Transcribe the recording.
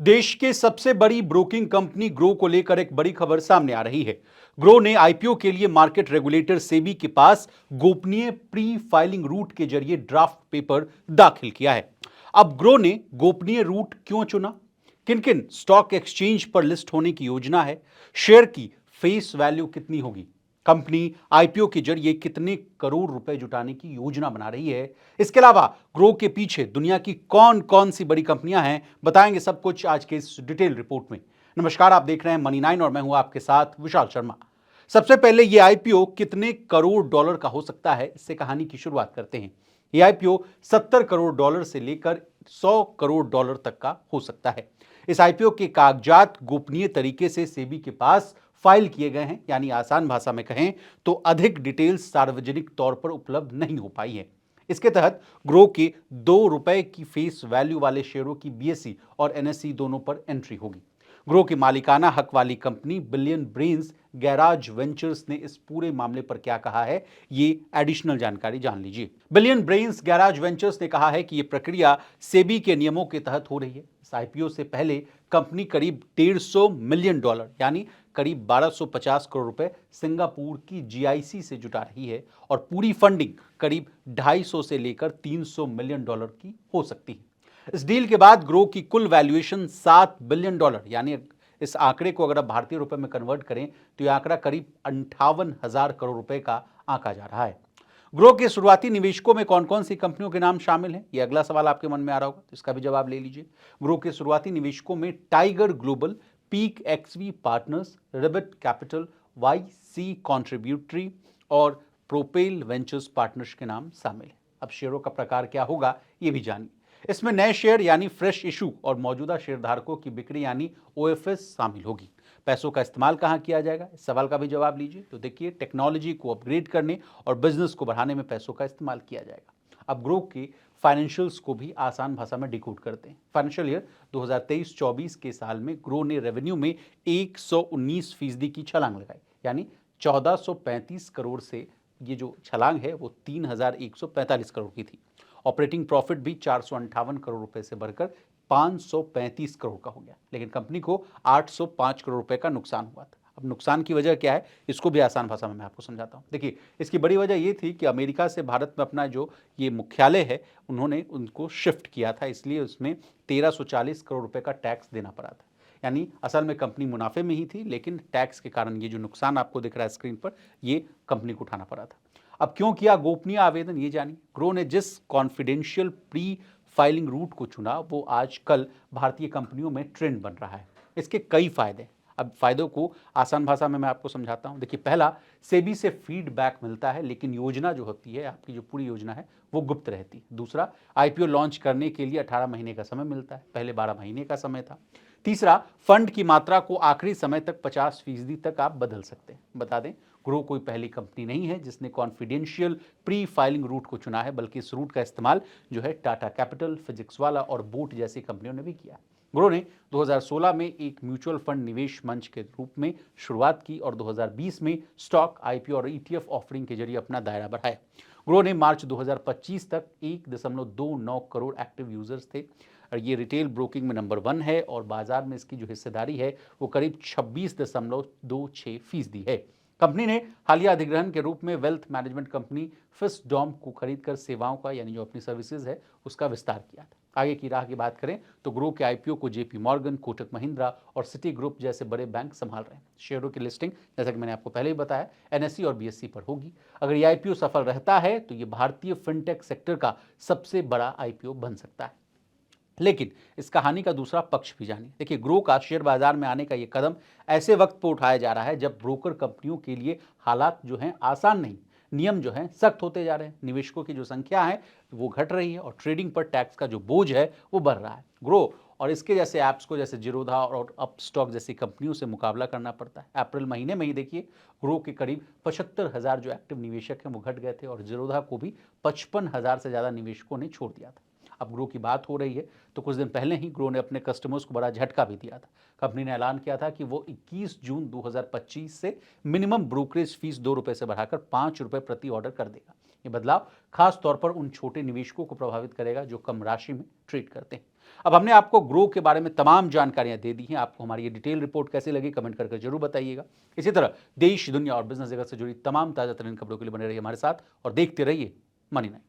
देश के सबसे बड़ी ब्रोकिंग कंपनी ग्रो को लेकर एक बड़ी खबर सामने आ रही है। ग्रो ने आईपीओ के लिए मार्केट रेगुलेटर सेबी के पास गोपनीय प्री फाइलिंग रूट के जरिए ड्राफ्ट पेपर दाखिल किया है। अब ग्रो ने गोपनीय रूट क्यों चुना, किन किन स्टॉक एक्सचेंज पर लिस्ट होने की योजना है, शेयर की फेस वैल्यू कितनी होगी, कंपनी आईपीओ के जरिए कितने करोड़ रुपए जुटाने की योजना बना रही है, इसके अलावा ग्रो के पीछे दुनिया की कौन कौन सी बड़ी कंपनियां हैं, बताएंगे सब कुछ आज के इस डिटेल रिपोर्ट में। नमस्कार, आप देख रहे हैं मनी 9 और मैं हूं आपके साथ विशाल शर्मा। सबसे पहले ये आईपीओ कितने करोड़ डॉलर का हो सकता है, इससे कहानी की शुरुआत करते हैं। ये आईपीओ 70 करोड़ डॉलर से लेकर 100 करोड़ डॉलर तक का हो सकता है। इस आईपीओ के कागजात गोपनीय तरीके से सेबी के पास फाइल किए गए हैं, यानी आसान भाषा में कहें तो अधिक डिटेल्स सार्वजनिक तौर पर उपलब्ध नहीं हो पाई है। इसके तहत ग्रो के ₹2 की फेस वैल्यू वाले शेयरों की बीएसई और एनएसई दोनों पर एंट्री होगी। ग्रो की मालिकाना हक वाली company billion brains garage ventures ने इस पूरे मामले पर क्या कहा है, ये एडिशनल जानकारी जान लीजिए। बिलियन ब्रेन्स गैराज वेंचर्स ने कहा है कि यह प्रक्रिया सेबी के नियमों के तहत हो रही है। इस आईपीओ से पहले कंपनी करीब $150 मिलियन यानी करीब 1250 करोड़ रुपए सिंगापुर की जीआईसी से जुटा रही है और पूरी फंडिंग करीब 250 से लेकर $300 मिलियन की हो सकती है। इस डील के बाद ग्रो की कुल वैल्यूएशन $7 बिलियन, यानी इस आंकड़े को अगर आप भारतीय रुपए में कन्वर्ट करें तो यह आंकड़ा करीब 58,000 करोड़ रुपए का आंका जा रहा है। ग्रो के शुरुआती निवेशकों में कौन कौन सी कंपनियों के नाम शामिल हैं, यह अगला सवाल आपके मन में आ रहा होगा, तो इसका भी जवाब ले लीजिए। ग्रो के शुरुआती निवेशकों में Tiger Global, Peak XV Partners, Ribbit Capital, YC contributory और प्रोपेल वेंचर्स पार्टनर्स के नाम शामिल हैं। अब शेयरों का प्रकार क्या होगा, यह भी जानिए। इसमें नए शेयर यानी फ्रेश इशू और मौजूदा शेयरधारकों की बिक्री यानी ओएफएस शामिल होगी। पैसों का इस्तेमाल कहां किया जाएगा, इस सवाल का भी जवाब लीजिए। तो देखिए, टेक्नोलॉजी को अपग्रेड करने और बिजनेस को बढ़ाने में पैसों का इस्तेमाल किया जाएगा। अब ग्रो के फाइनेंशियल्स को भी आसान भाषा में डिकोड करते हैं। फाइनेंशियल ईयर 2023-24 के साल में ग्रो ने रेवेन्यू में 119% की छलांग लगाई, यानी 1435 करोड़ से ये जो छलांग है वो 3145 करोड़ की थी। ऑपरेटिंग प्रॉफिट भी 458 करोड़ रुपए से बढ़कर 535 करोड़ का हो गया, लेकिन कंपनी को 805 करोड़ रुपए का नुकसान हुआ था। अब नुकसान की वजह क्या है, इसको भी आसान भाषा में मैं आपको समझाता हूं। देखिए, इसकी बड़ी वजह ये थी कि अमेरिका से भारत में अपना जो ये मुख्यालय है उन्होंने उनको शिफ्ट किया था, इसलिए उसमें 1340 करोड़ रुपए का टैक्स देना पड़ा था। यानी असल में कंपनी मुनाफे में ही थी, लेकिन टैक्स के कारण ये जो नुकसान आपको दिख रहा है स्क्रीन पर, ये कंपनी को उठाना पड़ा था। अब क्यों किया गोपनीय आवेदन, ये जानिए। ग्रो ने जिस कॉन्फिडेंशियल प्री फाइलिंग रूट को चुना वो आजकल भारतीय कंपनियों में ट्रेंड बन रहा है। इसके कई फायदे। अब फायदों को आसान भाषा में मैं आपको समझाता हूं। देखिए, पहला, सेबी से फीडबैक मिलता है, लेकिन योजना जो होती है, आपकी जो पूरी योजना है वो गुप्त रहती है। दूसरा, आईपीओ लॉन्च करने के लिए 18 महीने का समय मिलता है, पहले 12 महीने का समय था। तीसरा, फंड की मात्रा को आखिरी समय तक 50% तक आप बदल सकते हैं। बता दें, ग्रो कोई पहली कंपनी नहीं है जिसने कॉन्फिडेंशियल प्री फाइलिंग रूट को चुना है, बल्कि इस रूट का इस्तेमाल जो है टाटा कैपिटल, फिजिक्स वाला और बोट जैसी कंपनियों ने भी किया। ग्रो ने 2016 में एक म्यूचुअल फंड निवेश मंच के रूप में शुरुआत की और 2020 में स्टॉक, आईपीओ और ईटीएफ ऑफरिंग के जरिए अपना दायरा बढ़ाया। ग्रो ने मार्च 2025 तक 1.29 करोड़ एक्टिव यूजर्स थे और ये रिटेल ब्रोकिंग में नंबर 1 है और बाजार में इसकी जो हिस्सेदारी है वो करीब 26.26% है। कंपनी ने हालिया अधिग्रहण के रूप में वेल्थ मैनेजमेंट कंपनी फिसडॉम को खरीदकर सेवाओं का, यानी जो अपनी सर्विसेज है उसका विस्तार किया था। आगे की राह की बात करें तो ग्रो के आईपीओ को जेपी मॉर्गन, कोटक महिंद्रा और सिटी ग्रुप जैसे बड़े बैंक संभाल रहे हैं। शेयरों की लिस्टिंग, जैसा कि मैंने आपको पहले ही बताया, एनएसई और बीएसई पर होगी। अगर यह आईपीओ सफल रहता है तो यह भारतीय फिनटेक सेक्टर का सबसे बड़ा आईपीओ बन सकता है। लेकिन इस कहानी का दूसरा पक्ष भी जानिए। देखिए, ग्रो का शेयर बाजार में आने का यह कदम ऐसे वक्त पर उठाया जा रहा है जब ब्रोकर कंपनियों के लिए हालात जो हैं आसान नहीं, नियम जो हैं सख्त होते जा रहे हैं। निवेशकों की जो संख्या है वो घट रही है और ट्रेडिंग पर टैक्स का जो बोझ है वो बढ़ रहा है। ग्रो और इसके जैसे ऐप्स को, जैसे जीरोधा और अपस्टॉक जैसी कंपनियों से मुकाबला करना पड़ता है। अप्रैल महीने में ही देखिए, ग्रो के करीब 75,000 जो एक्टिव निवेशक हैं वो घट गए थे और जीरोधा को भी 55,000 से ज़्यादा निवेशकों ने छोड़ दिया था। अब ग्रो की बात हो रही है तो कुछ दिन पहले ही ग्रो ने अपने कस्टमर्स को बड़ा झटका भी दिया था। कंपनी ने ऐलान किया था कि वो 21 जून 2025 से मिनिमम ब्रोकरेज फीस ₹2 से बढ़ाकर ₹5 प्रति ऑर्डर कर देगा। ये बदलाव खास तौर पर उन छोटे निवेशकों को प्रभावित करेगा जो कम राशि में ट्रेड करते हैं। अब हमने आपको ग्रो के बारे में तमाम जानकारियां दे दी हैं। आपको हमारी ये डिटेल रिपोर्ट कैसी लगी कमेंट करके जरूर बताइएगा। इसी तरह देश, दुनिया और बिजनेस जगत से जुड़ी तमाम ताजा तरीन खबरों के लिए बने रहिए हमारे साथ और देखते रहिए मनी 9।